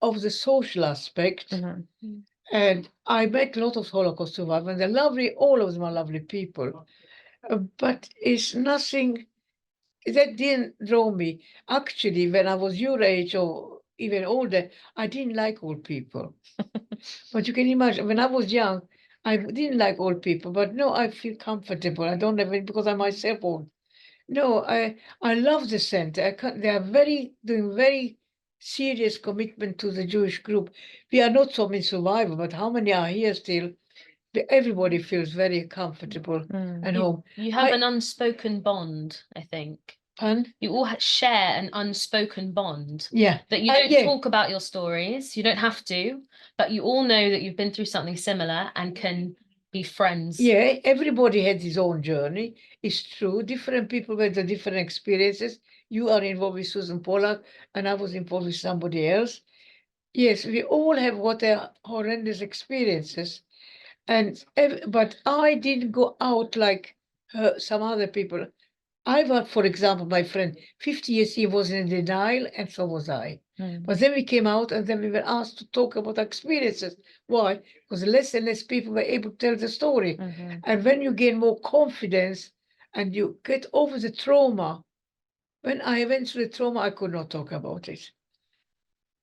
of the social aspect. And I met a lot of Holocaust survivors, and they're lovely, all of them are lovely people. But it's nothing that didn't draw me. Actually, when I was your age or even older, I didn't like old people. But you can imagine, when I was young, I didn't like old people, but no, I feel comfortable. I don't have it because I'm myself old. No, I love the center. They are doing very serious commitment to the Jewish group. We are not so many survivors, but how many are here still? Everybody feels very comfortable and home. You have an unspoken bond, I think. Pardon? You all share an unspoken bond. Yeah. That you don't talk about your stories. You don't have to, but you all know that you've been through something similar and can be friends. Yeah, everybody had his own journey. It's true. Different people with the different experiences. You are involved with Susan Pollack, and I was involved with somebody else. Yes, we all have what are horrendous experiences. But I didn't go out like some other people. For example, my friend, 50 years he was in denial, and so was I. But then we came out, and then we were asked to talk about our experiences. Why? Because less and less people were able to tell the story. And when you gain more confidence and you get over the trauma, when I went through the trauma, I could not talk about it.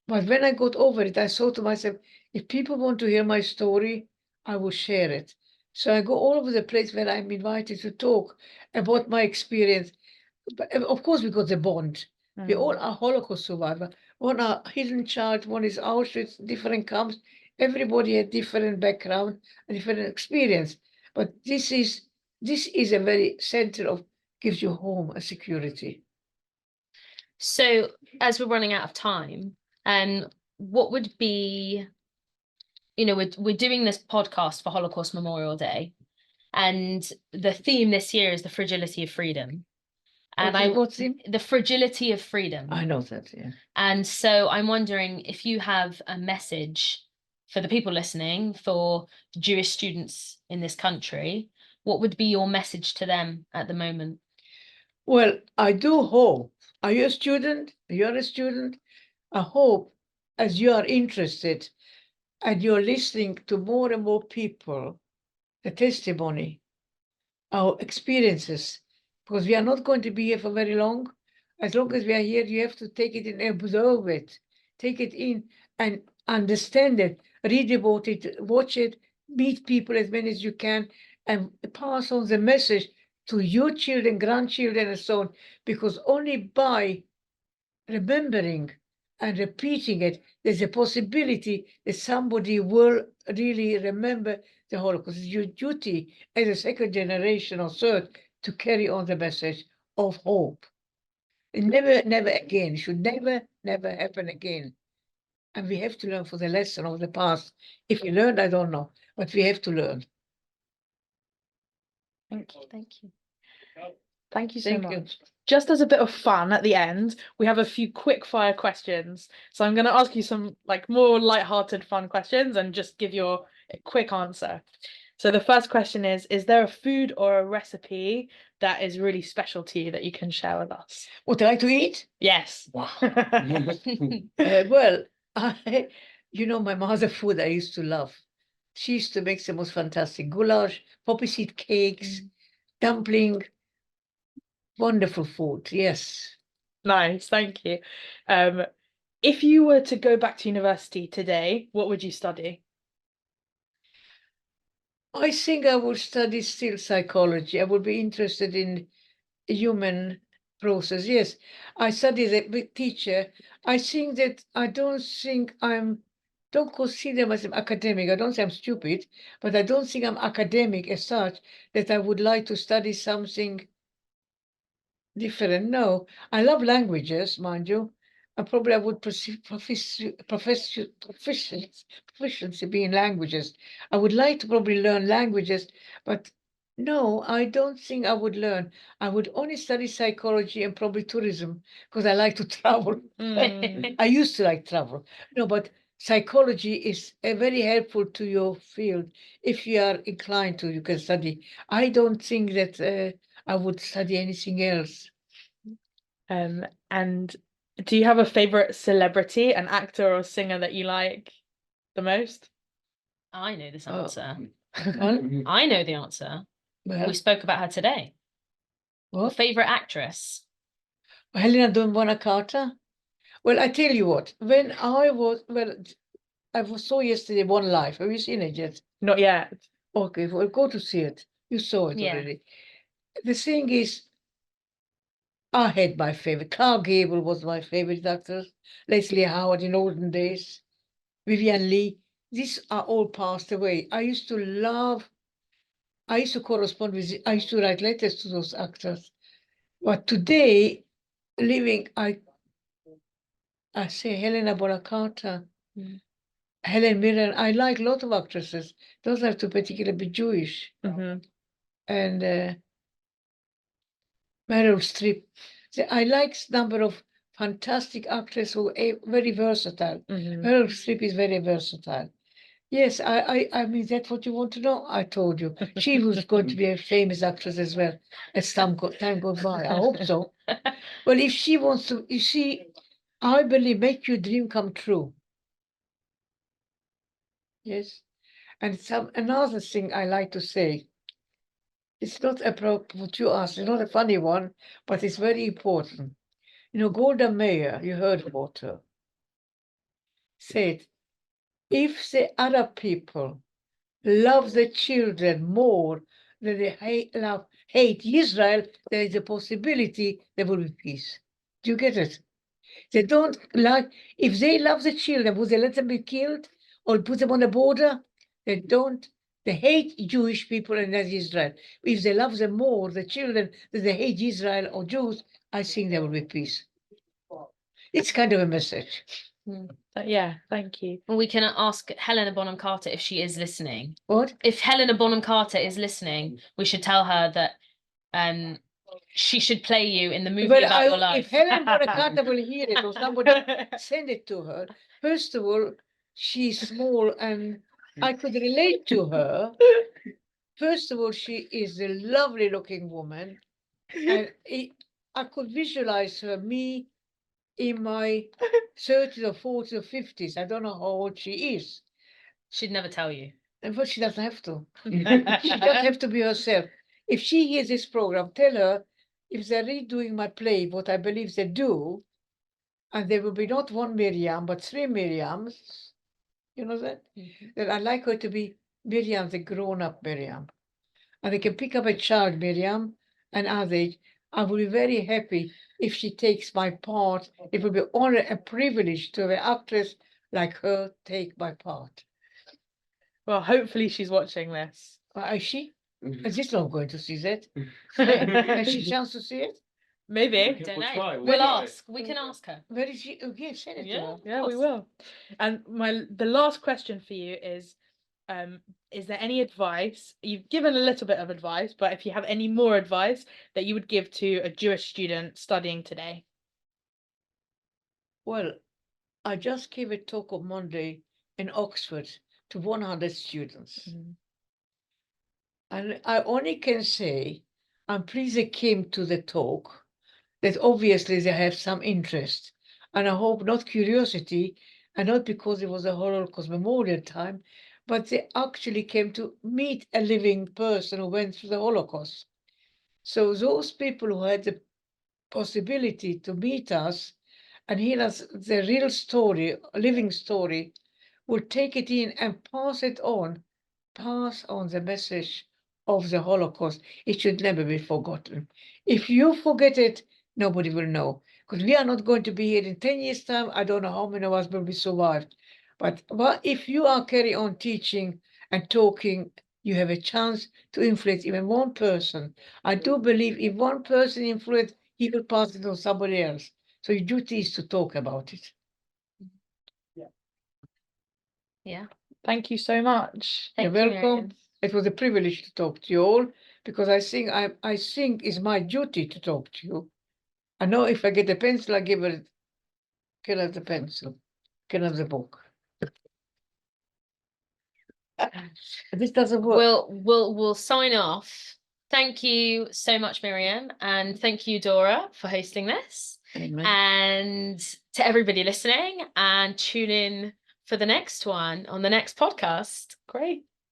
But when I got over it, I thought to myself, if people want to hear my story, I will share it. So I go all over the place where I'm invited to talk about my experience. But of course, we got the bond. We all are Holocaust survivors. One are hidden charge, one is Auschwitz, different camps. Everybody had different background and different experience. But this is a very center of gives you home and security. So as we're running out of time, what would be, we're doing this podcast for Holocaust Memorial Day, and the theme this year is the fragility of freedom. And What's theme? The fragility of freedom. I know that, yeah. And so I'm wondering if you have a message for the people listening, for Jewish students in this country, what would be your message to them at the moment? Well, I do hope. Are you a student? You're a student? I hope, as you are interested and you're listening to more and more people, the testimony, our experiences, because we are not going to be here for very long. As long as we are here, you have to take it in, observe it, take it in and understand it, read about it, watch it, meet people as many as you can, and pass on the message to your children, grandchildren, and so on, because only by remembering and repeating it, there's a possibility that somebody will really remember the Holocaust. It's your duty as a second generation or third to carry on the message of hope. And never again, should never happen again. And we have to learn from the lesson of the past. If we learned, I don't know, but we have to learn. Thank you. Thank you. Thank you so much. Just as a bit of fun at the end, we have a few quick fire questions. So I'm going to ask you some more light-hearted fun questions and just give your quick answer. So the first question is there a food or a recipe that is really special to you that you can share with us? Would I like to eat? Yes. Wow. My mother's food I used to love. She used to make the most fantastic goulash, poppy seed cakes, dumpling. Wonderful food, yes. Nice, thank you. If you were to go back to university today, what would you study? I think I would study still psychology. I would be interested in human process. Yes, I studied as a teacher. I think that I don't consider myself academic. I don't say I'm stupid, but I don't think I'm academic as such that I would like to study something different. No, I love languages, mind you. And probably I would perceive proficiency be in languages. I would like to probably learn languages, but no, I don't think I would learn. I would only study psychology and probably tourism because I like to travel. Mm. I used to like travel. No, but psychology is very helpful to your field. If you are inclined to, you can study. I don't think that I would study anything else. And do you have a favorite celebrity, an actor or singer that you like the most? I know this Oh. answer. Well, I know the answer. well, We spoke about her today. Your what? favorite actress? Helena Bonham Carter? Well, I tell you what, when I was, well, saw yesterday One Life. Have you seen it yet? Not yet. Okay, well, go to see it. You saw it Yeah. already. The thing is, I had my favorite. Clark Gable was my favorite actor. Leslie Howard in olden days. Vivian Lee. These are all passed away. I used to correspond with, I used to write letters to those actors. But today, living, I say Helena Bonham Carter, Helen Mirren. I like a lot of actresses. Doesn't have to particularly be Jewish. Hmm. And Meryl Streep. I like number of fantastic actresses who are very versatile. Hmm. Meryl Streep is very versatile. Yes, I mean, that's what you want to know. I told you. She was going to be a famous actress as well as time goes by. I hope so. Well, if she wants to, you see, I believe make your dream come true. Yes. And another thing I like to say, it's not appropriate what you asked, it's not a funny one, but it's very important. You know, Golda Meir, you heard about her, said, if the Arab people love the children more than they hate Israel, there is a possibility there will be peace. Do you get it? They don't like, if they love the children, would they let them be killed or put them on the border? They don't. They hate Jewish people and that's Israel. If they love them more, the children, than they hate Israel or Jews, I think there will be peace. It's kind of a message. Yeah, thank you. Well, we can ask Helena Bonham Carter if she is listening. What? If Helena Bonham Carter is listening, we should tell her that she should play you in the movie Well, about your life. if Helen Bonham Carter will hear it or somebody send it to her, first of all, she's small and I could relate to her. First of all, she is a lovely looking woman. And I could visualize her, me in my 30s or 40s or 50s. I don't know how old she is. She'd never tell you. But she doesn't have to. She just have to be herself. If she hears this program, tell her if they're redoing my play, what I believe they do, and there will be not one Miriam, but 3 Miriams, you know that? Then I'd like her to be Miriam, the grown-up Miriam. And they can pick up a child, Miriam, and others. I will be very happy if she takes my part. It will be honor a privilege to have an actress like her take my part. Well, hopefully she's watching this. Is she? Is this not going to see that? Has she chance to see it? Maybe. Don't We'll know. try, We'll we'll try. ask. We can ask her. Where is she? Okay, send it to her. Yeah, we will. And the last question for you is there any advice? You've given a little bit of advice, but if you have any more advice that you would give to a Jewish student studying today? Well, I just gave a talk on Monday in Oxford to 100 students. And I only can say, I'm pleased they came to the talk, that obviously they have some interest. And I hope not curiosity, and not because it was a Holocaust memorial time, but they actually came to meet a living person who went through the Holocaust. So those people who had the possibility to meet us and hear us the real story, a living story, will take it in and pass on the message of the Holocaust. It should never be forgotten. If you forget it, nobody will know. Because we are not going to be here in 10 years' time. I don't know how many of us will be survived. But if you are carry on teaching and talking, you have a chance to influence even one person. I do believe if one person influences he will pass it on somebody else. So your duty is to talk about it. Yeah. Thank you so much. Thank You're you, welcome. Miriam. It was a privilege to talk to you all, because I think it's my duty to talk to you. I know if I get a pencil, I give it, can have the pencil, can have the book. This doesn't work. We'll sign off. Thank you so much, Miriam, and thank you, Dora, for hosting this. Amen. And to everybody listening, and tune in for the next one on the next podcast. Great.